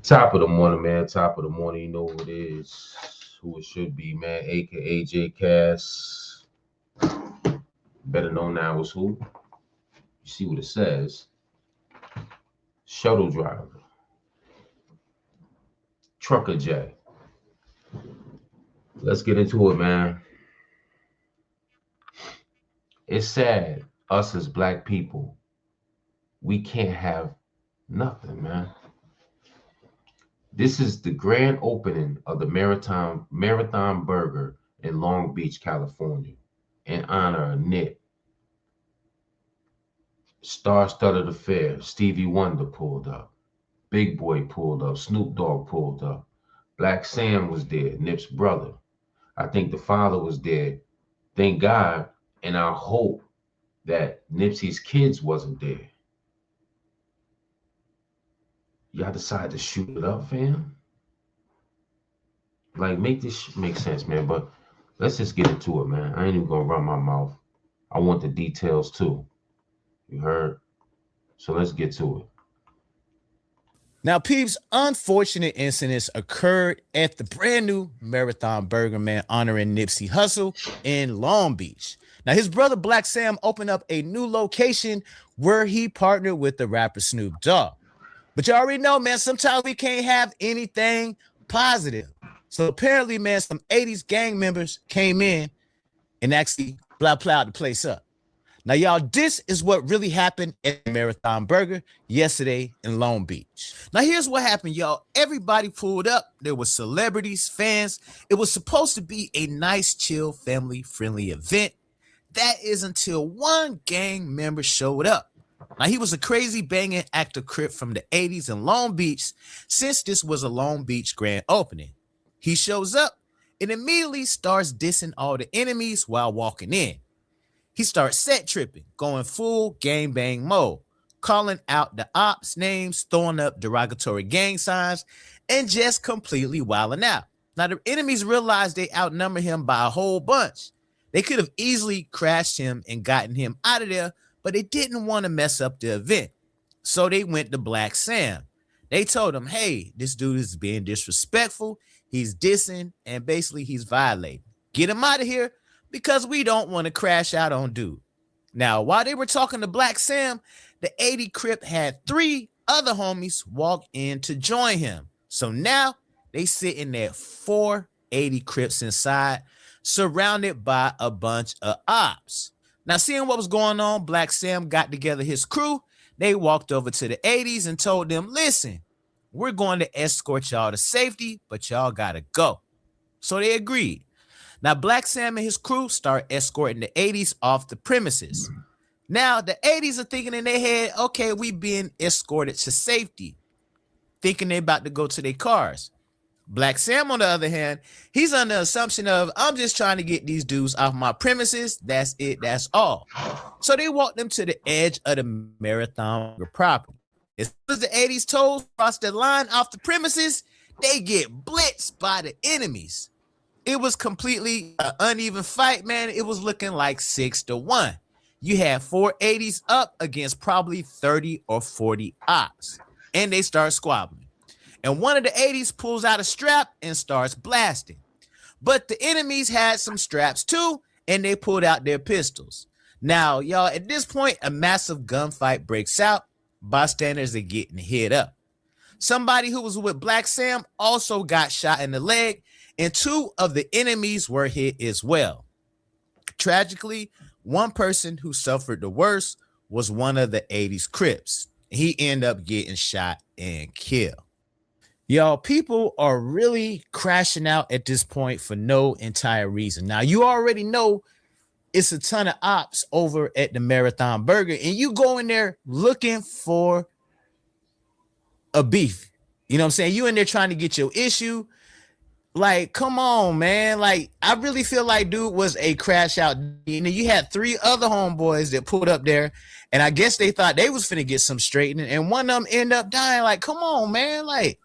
Top of the morning, man. Top of the morning. You know who it is. Who it should be, man. AKA J Cass. Better known now as who? You see what it says. Shuttle driver. Trucker J. Let's get into it, man. It's sad, us as black people, we can't have nothing, man. This is the grand opening of the Marathon Burger in Long Beach, California, in honor of Nick. Star-studded affair. Stevie Wonder pulled up. Big Boy pulled up. Snoop Dogg pulled up. Black Sam was there, Nip's brother. I think the father was there. Thank God, and I hope that Nipsey's kids wasn't there. Y'all decided to shoot it up, fam? Like, make this make sense, man. But let's just get into it, man. I ain't even gonna run my mouth. I want the details too. You heard? So let's get to it. Now, peeps, unfortunate incidents occurred at the brand new Marathon Burger Man honoring Nipsey Hussle in Long Beach. Now, his brother Black Sam opened up a new location where he partnered with the rapper Snoop Dogg. But you already know, man, sometimes we can't have anything positive. So apparently, man, some 80s gang members came in and actually plowed the place up. Now, y'all, this is what really happened at Marathon Burger yesterday in Long Beach. Now, here's what happened, y'all. Everybody pulled up. There were celebrities, fans. It was supposed to be a nice, chill, family-friendly event. That is until one gang member showed up. Now, he was a crazy banging actor crip from the 80s in Long Beach, since this was a Long Beach grand opening. He shows up and immediately starts dissing all the enemies while walking in. He starts set tripping, going full gang bang mode, calling out the ops names, throwing up derogatory gang signs, and just completely wilding out. Now, the enemies realized they outnumbered him by a whole bunch. They could have easily crashed him and gotten him out of there, but they didn't want to mess up the event. So they went to Black Sam. They told him, hey, this dude is being disrespectful, he's dissing, and basically he's violating. Get him out of here, because we don't want to crash out on dude. Now, while they were talking to Black Sam, the 80 Crip had 3 other homies walk in to join him. So now they sitting at 4 80 Crips inside, surrounded by a bunch of ops. Now, seeing what was going on, Black Sam got together his crew. They walked over to the 80s and told them, listen, we're going to escort y'all to safety, but y'all got to go. So they agreed. Now, Black Sam and his crew start escorting the 80s off the premises. Now, the 80s are thinking in their head, okay, we being escorted to safety, thinking they're about to go to their cars. Black Sam, on the other hand, he's under the assumption of, I'm just trying to get these dudes off my premises. That's it. That's all. So they walked them to the edge of the Marathon property. As soon as the 80s toes cross the line off the premises, they get blitzed by the enemies. It was completely an uneven fight, man. It was looking like 6-1. You had 4 80s up against probably 30 or 40 ops, and they start squabbling. And one of the 80s pulls out a strap and starts blasting. But the enemies had some straps too, and they pulled out their pistols. Now, y'all, at this point, a massive gunfight breaks out. Bystanders are getting hit up. Somebody who was with Black Sam also got shot in the leg, and 2 of the enemies were hit as well. Tragically, one person who suffered the worst was one of the 80s Crips. He ended up getting shot and killed. Y'all, people are really crashing out at this point for no entire reason. Now, you already know it's a ton of ops over at the Marathon Burger, and you go in there looking for a beef. You know what I'm saying? You in there trying to get your issue. Like, come on, man. Like, I really feel like dude was a crash out. You know, you had 3 other homeboys that pulled up there, and I guess they thought they was finna get some straightening, and one of them ended up dying. Like, come on, man. Like,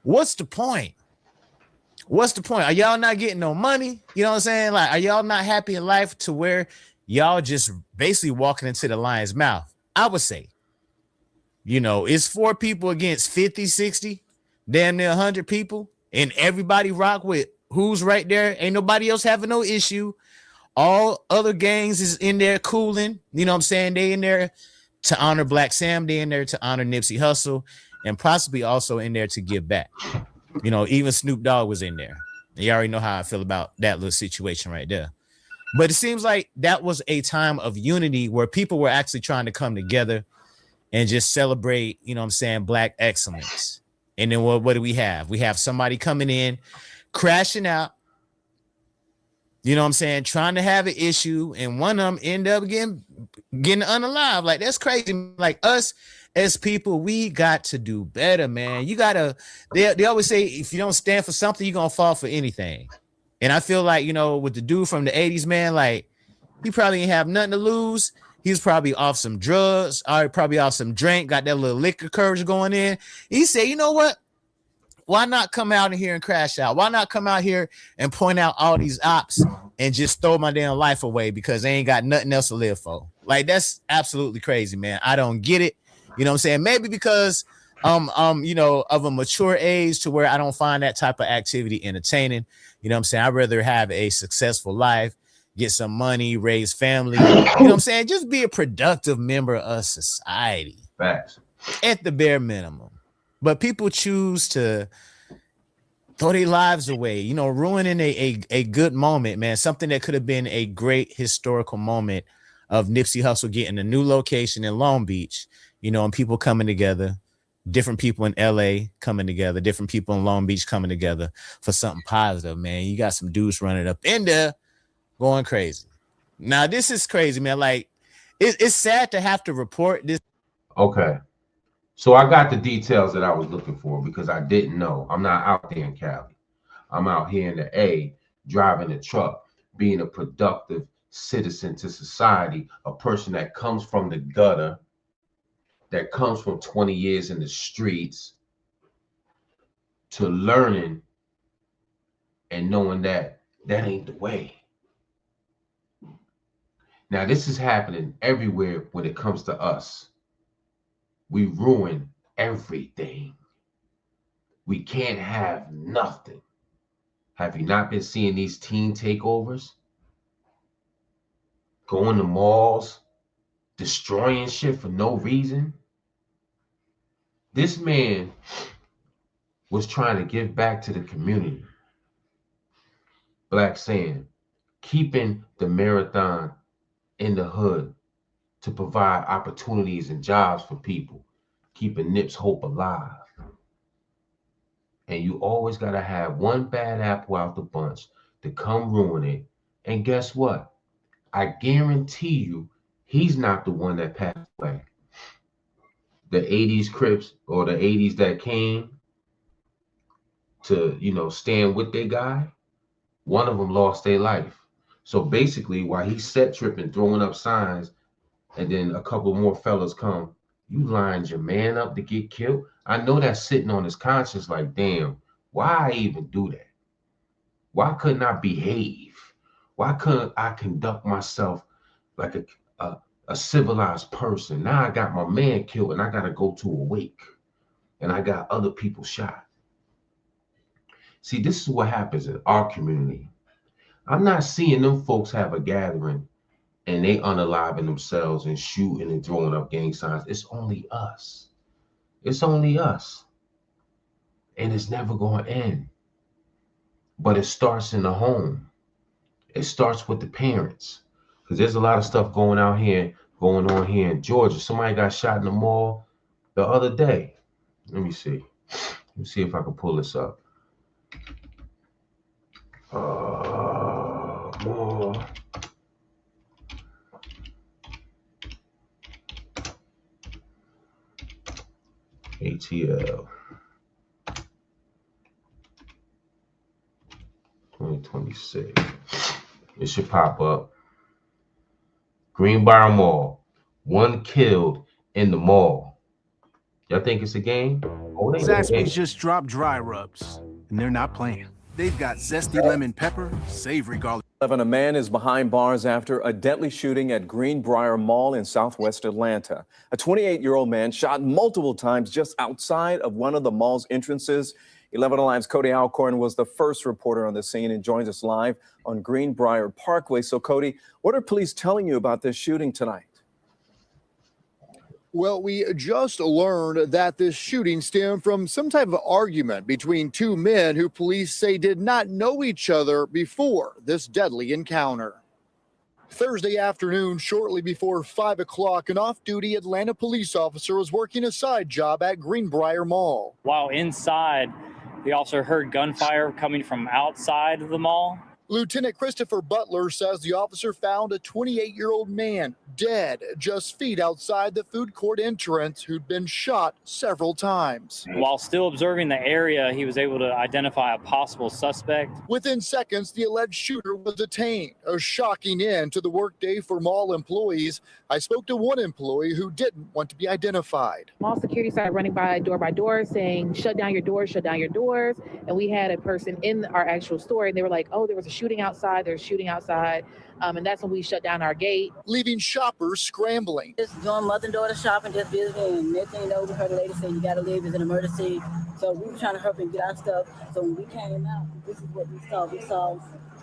what's the point? What's the point? Are y'all not getting no money? You know what I'm saying? Like, are y'all not happy in life to where y'all just basically walking into the lion's mouth? I would say, you know, it's 4 people against 50, 60. damn near 100 people, and everybody rock with who's right there. Ain't nobody else having no issue. All other gangs is in there cooling. You know what I'm saying? They in there to honor Black Sam. They in there to honor Nipsey Hussle, and possibly also in there to give back. You know, even Snoop Dogg was in there. You already know how I feel about that little situation right there. But it seems like that was a time of unity where people were actually trying to come together and just celebrate, you know what I'm saying, Black excellence. And then what do we have? We have somebody coming in, crashing out, you know what I'm saying, trying to have an issue, and one of them end up getting unalive. Like, that's crazy. Like, us as people, we got to do better, man. You gotta, they always say, if you don't stand for something, you're gonna fall for anything. And I feel like, you know, with the dude from the 80s, man, like, he probably didn't have nothing to lose. He's probably off some drugs, or probably off some drink, got that little liquor courage going in. He said, you know what? Why not come out here and crash out? Why not come out here and point out all these ops and just throw my damn life away because they ain't got nothing else to live for? Like, that's absolutely crazy, man. I don't get it. You know what I'm saying? Maybe because you know, of a mature age to where I don't find that type of activity entertaining. You know what I'm saying? I'd rather have a successful life, get some money, raise family. You know what I'm saying? Just be a productive member of society. Facts. At the bare minimum. But people choose to throw their lives away, you know, ruining a good moment, man. Something that could have been a great historical moment of Nipsey Hussle getting a new location in Long Beach, you know, and people coming together, different people in LA coming together, different people in Long Beach coming together for something positive, man. You got some dudes running up in there going crazy. Now, this is crazy, man. Like, it's sad to have to report this. Okay. So I got the details that I was looking for because I didn't know. I'm not out there in Cali. I'm out here in the A, driving a truck, being a productive citizen to society, a person that comes from the gutter, that comes from 20 years in the streets, to learning and knowing that that ain't the way. Now, this is happening everywhere when it comes to us. We ruin everything. We can't have nothing. Have you not been seeing these teen takeovers? Going to malls, destroying shit for no reason? This man was trying to give back to the community. Black Sam, keeping the marathon in the hood to provide opportunities and jobs for people, keeping Nip's hope alive. And you always got to have one bad apple out the bunch to come ruin it. And guess what? I guarantee you, he's not the one that passed away. The 80s Crips or the 80s that came to, you know, stand with their guy, one of them lost their life. So basically, while he's set tripping, throwing up signs, and then a couple more fellas come, you lined your man up to get killed. I know that's sitting on his conscience like, damn, why I even do that? Why couldn't I behave? Why couldn't I conduct myself like a civilized person? Now I got my man killed and I got to go to a wake and I got other people shot. See, this is what happens in our community. I'm not seeing them folks have a gathering and they unaliving themselves and shooting and throwing up gang signs. It's only us. It's only us. And it's never going to end. But it starts in the home. It starts with the parents. Because there's a lot of stuff going on here in Georgia. Somebody got shot in the mall the other day. Let me see. Let me see if I can pull this up. Mall. ATL 2026. It should pop up. Greenbrier Mall. One killed in the mall. Y'all think it's a game? Oh, Zaxby's just dropped dry rubs, and they're not playing. They've got zesty lemon pepper, savory garlic. A man is behind bars after a deadly shooting at Greenbrier Mall in southwest Atlanta. A 28-year-old man shot multiple times just outside of one of the mall's entrances. 11 Alive's Cody Alcorn was the first reporter on the scene and joins us live on Greenbrier Parkway. So, Cody, what are police telling you about this shooting tonight? Well, we just learned that this shooting stemmed from some type of argument between two men who police say did not know each other before this deadly encounter. Thursday afternoon, shortly before 5 o'clock, an off-duty Atlanta police officer was working a side job at Greenbrier Mall. While inside, the officer heard gunfire coming from outside of the mall. Lieutenant Christopher Butler says the officer found a 28-year-old man dead just feet outside the food court entrance who'd been shot several times. While still observing the area, he was able to identify a possible suspect. Within seconds, the alleged shooter was detained, a shocking end to the workday for mall employees. I spoke to one employee who didn't want to be identified. Mall security started running by door saying, shut down your doors, shut down your doors. And we had a person in our actual store and they were like, oh, there was a shooting outside, there's shooting outside. And that's when we shut down our gate. Leaving shoppers scrambling. Just doing mother and daughter shopping, just visiting, and next thing you know, we heard the lady say, you gotta leave, it's an emergency. So we were trying to hurry and get our stuff. So when we came out, this is what we saw. We saw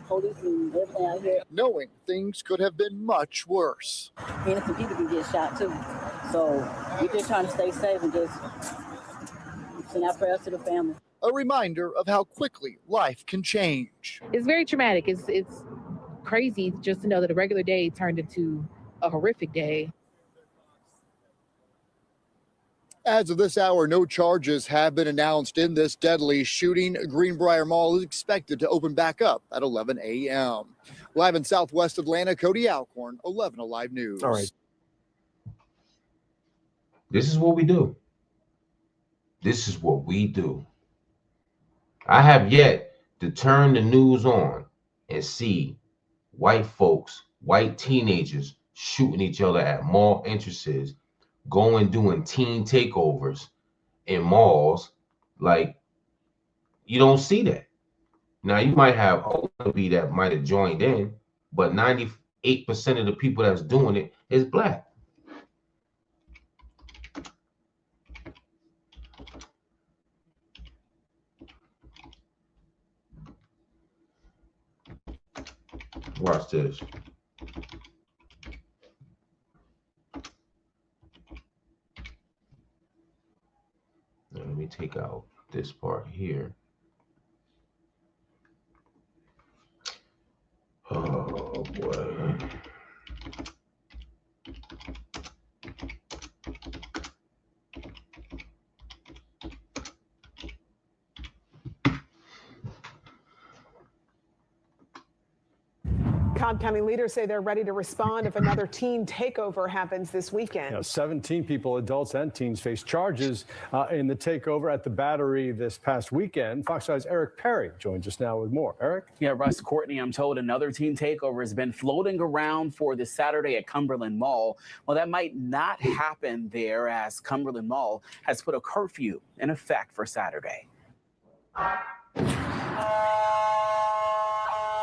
police and everything out here. Knowing things could have been much worse. Innocent people can get shot too. So we're just trying to stay safe and just send our prayers to the family. A reminder of how quickly life can change. It's very traumatic. It's crazy just to know that a regular day turned into a horrific day. As of this hour, no charges have been announced in this deadly shooting. Greenbrier Mall is expected to open back up at 11 a.m. Live in Southwest Atlanta, Cody Alcorn, 11 Alive News. All right. This is what we do. This is what we do. I have yet to turn the news on and see white folks, white teenagers shooting each other at mall entrances, going doing teen takeovers in malls. Like, you don't see that. Now, you might have OB that might have joined in, but 98% of the people that's doing it is black. Watch this. Now, let me take out this part here. Oh boy. Cobb County leaders say they're ready to respond if another teen takeover happens this weekend. 17 people, adults and teens, face charges in the takeover at the Battery this past weekend. Fox 5's Eric Perry joins us now with more. Eric? Yeah, Russ, Courtney, I'm told another teen takeover has been floating around for this Saturday at Cumberland Mall. Well, that might not happen there as Cumberland Mall has put a curfew in effect for Saturday.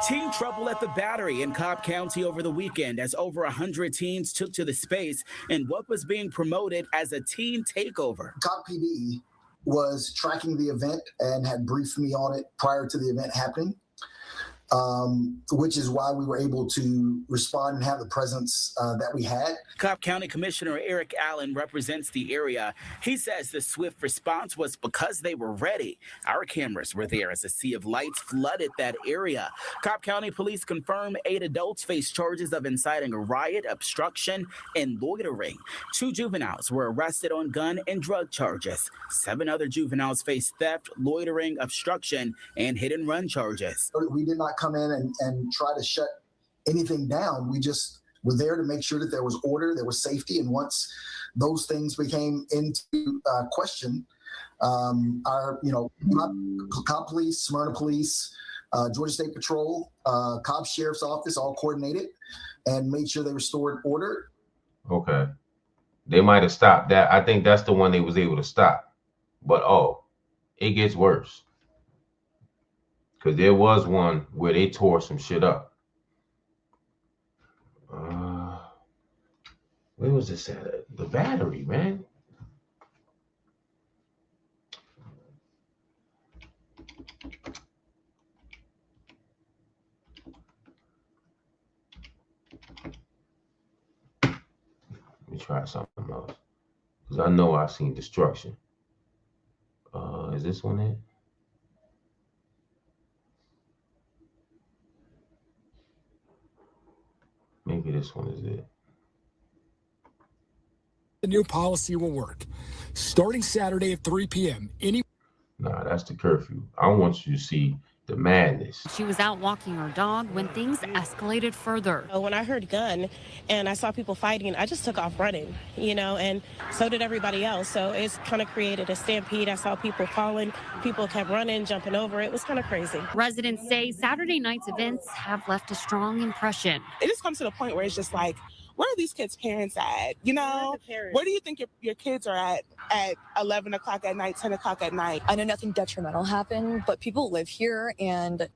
Teen trouble at the Battery in Cobb County over the weekend as over 100 teens took to the space in what was being promoted as a teen takeover. Cobb PD was tracking the event and had briefed me on it prior to the event happening, which is why we were able to respond and have the presence that we had. Cobb County Commissioner Eric Allen represents the area. He says the swift response was because they were ready. Our cameras were there as a sea of lights flooded that area. Cobb County Police confirm 8 adults face charges of inciting a riot, obstruction, and loitering. 2 juveniles were arrested on gun and drug charges. 7 other juveniles face theft, loitering, obstruction, and hit and run charges. We did not come in and try to shut anything down. We just were there to make sure that there was order, there was safety. And once those things became into question, our, Cobb Police, Smyrna Police, Georgia State Patrol, Cobb Sheriff's Office all coordinated and made sure they restored order. Okay. They might have stopped that. I think that's the one they was able to stop. But, it gets worse. Because there was one where they tore some shit up. Where was this at? The Battery, man. Let me try something else. Because I know I've seen destruction. Is this one it? Maybe this one is it. The new policy will work. Starting Saturday at 3 p.m. Nah, that's the curfew. I want you to see the madness. She was out walking her dog when things escalated further. When I heard gun and I saw people fighting, I just took off running, and so did everybody else. So it's kind of created a stampede. I saw people falling. People kept running, jumping over. It was kind of crazy. Residents say Saturday night's events have left a strong impression. It just comes to the point where it's just like, where are these kids' parents at? Where do you think your kids are at 11 o'clock at night, 10 o'clock at night? I know nothing detrimental happened, but people live here and...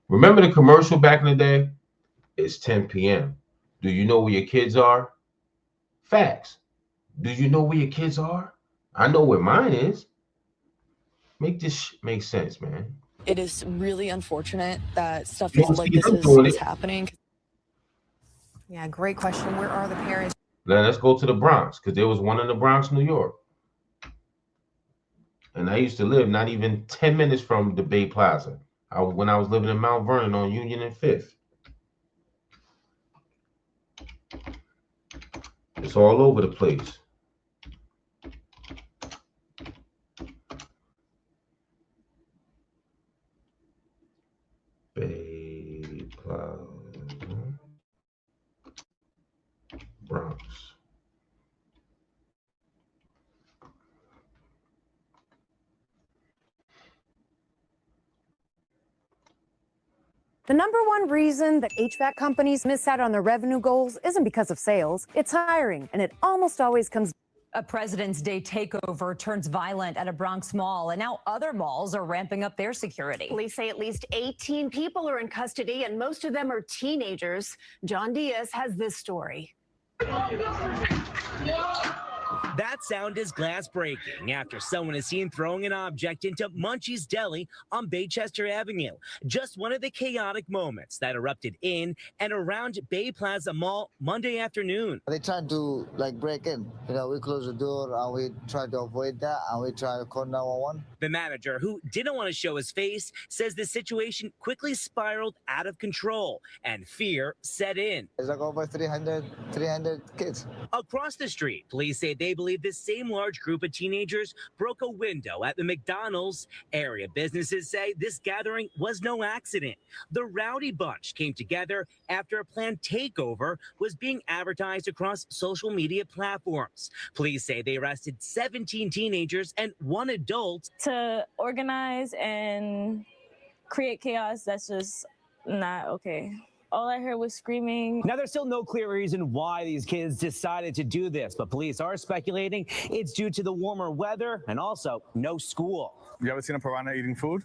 Remember the commercial back in the day? It's 10 p.m. Do you know where your kids are? Facts. Do you know where your kids are? I know where mine is. Make this make sense, man. It is really unfortunate that stuff like this is happening. Yeah, great question. Where are the parents? Now let's go to the Bronx, because there was one in the Bronx, New York. And I used to live not even 10 minutes from the Bay Plaza. When I was living in Mount Vernon on Union and 5th. It's all over the place. Bay Plaza. Bronx. The number one reason that HVAC companies miss out on their revenue goals isn't because of sales, it's hiring, and it almost always comes. A President's Day takeover turns violent at a Bronx mall, and now other malls are ramping up their security. Police say at least 18 people are in custody, and most of them are teenagers. John Diaz has this story. That sound is glass breaking after someone is seen throwing an object into Munchie's Deli on Baychester Avenue. Just one of the chaotic moments that erupted in and around Bay Plaza Mall Monday afternoon. They tried to break in. We closed the door and we tried to avoid that and we tried to call 911. The manager, who didn't want to show his face, says the situation quickly spiraled out of control and fear set in. It's over 300 kids. Across the street, police say they believe this same large group of teenagers broke a window at the McDonald's. Area businesses say this gathering was no accident. The rowdy bunch came together after a planned takeover was being advertised across social media platforms. Police say they arrested 17 teenagers and 1 adult. To organize and create chaos, that's just not okay. All I heard was screaming. Now, there's still no clear reason why these kids decided to do this, but police are speculating it's due to the warmer weather and also no school. You ever seen a piranha eating food?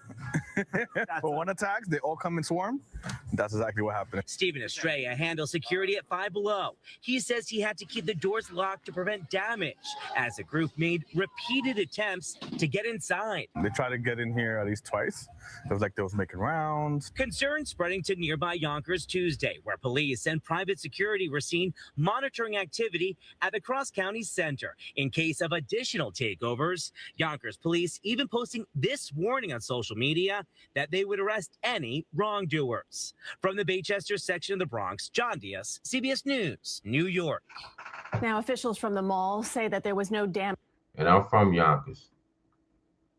For one attack, they all come in swarm. That's exactly what happened. Stephen Estrella handles security at Five Below. He says he had to keep the doors locked to prevent damage as the group made repeated attempts to get inside. They tried to get in here at least twice. It was like they was making rounds. Concern spreading to nearby Yonkers Tuesday, where police and private security were seen monitoring activity at the Cross County Center in case of additional takeovers. Yonkers police even posting this warning on social media that they would arrest any wrongdoers. From the Baychester section of the Bronx, John Diaz, CBS News, New York. Now, officials from the mall say that there was no damage. And I'm from Yonkers.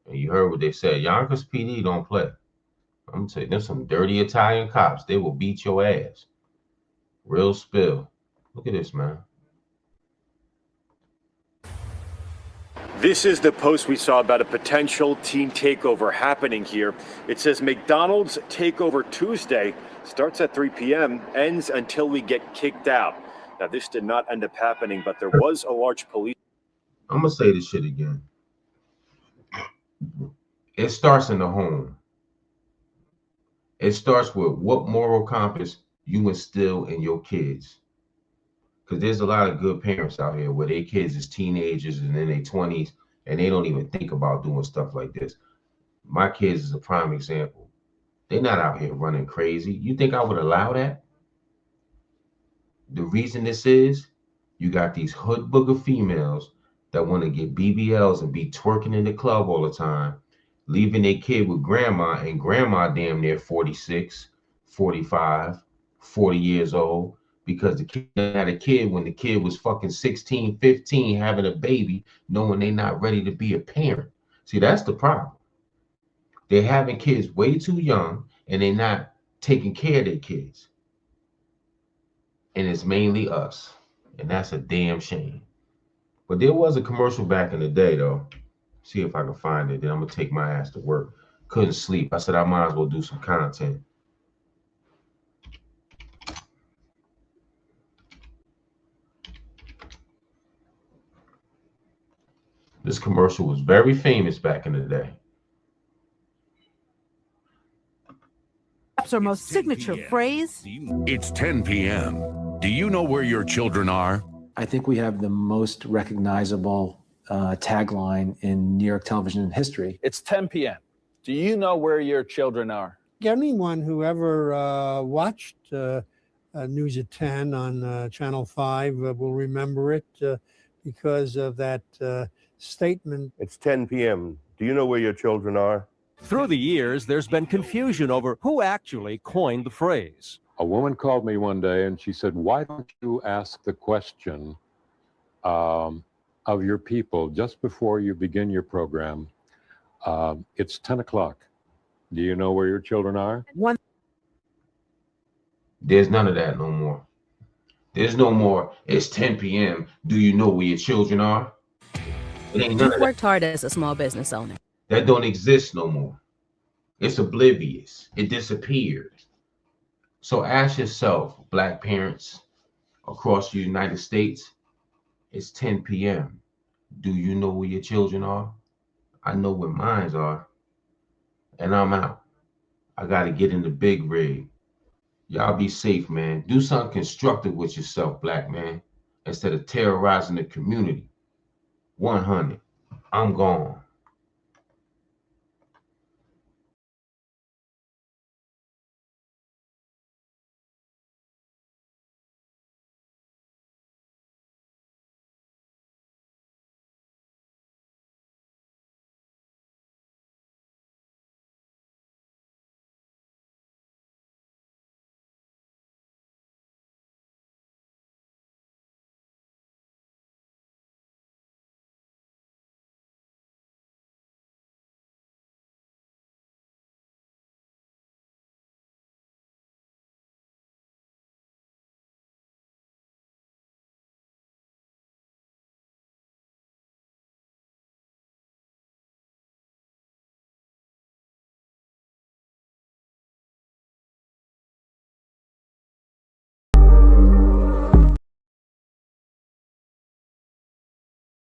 And you heard what they said. Yonkers PD don't play. I'm gonna tell you, there's some dirty Italian cops. They will beat your ass. Real spill. Look at this, man. This is the post we saw about a potential teen takeover happening here. It says McDonald's takeover Tuesday starts at 3 p.m., ends until we get kicked out. Now, this did not end up happening, but there was a large police. I'm gonna say this shit again. It starts in the home. It starts with what moral compass you instill in your kids. Because there's a lot of good parents out here where their kids is teenagers and in their 20s, and they don't even think about doing stuff like this. My kids is a prime example. They're not out here running crazy. You think I would allow that? The reason this is, you got these hood booger females that want to get BBLs and be twerking in the club all the time, leaving their kid with grandma, and grandma damn near 46, 45, 40 years old, because the kid had a kid when the kid was fucking 16, 15, having a baby, knowing they're not ready to be a parent. See, that's the problem. They're having kids way too young, and they're not taking care of their kids. And it's mainly us. And that's a damn shame. But there was a commercial back in the day, though. See if I can find it. Then I'm going to take my ass to work. Couldn't sleep. I said I might as well do some content. This commercial was very famous back in the day. Our most signature phrase. It's 10 p.m. Do you know where your children are? I think we have the most recognizable tagline in New York television history. It's 10 p.m. Do you know where your children are? Anyone who ever watched News at 10 on Channel 5 will remember it because of that statement. It's 10 p.m. Do you know where your children are? Through the years, there's been confusion over who actually coined the phrase. A woman called me one day and she said, why don't you ask the question of your people just before you begin your program? It's 10 o'clock. Do you know where your children are? There's none of that no more. There's no more, it's 10 p.m. Do you know where your children are? It ain't none of that. You've worked hard as a small business owner. That don't exist no more. It's oblivious. It disappeared. So ask yourself, Black parents across the United States, it's 10 p.m. Do you know where your children are? I know where mine are. And I'm out. I got to get in the big rig. Y'all be safe, man. Do something constructive with yourself, Black man, instead of terrorizing the community. 100. I'm gone.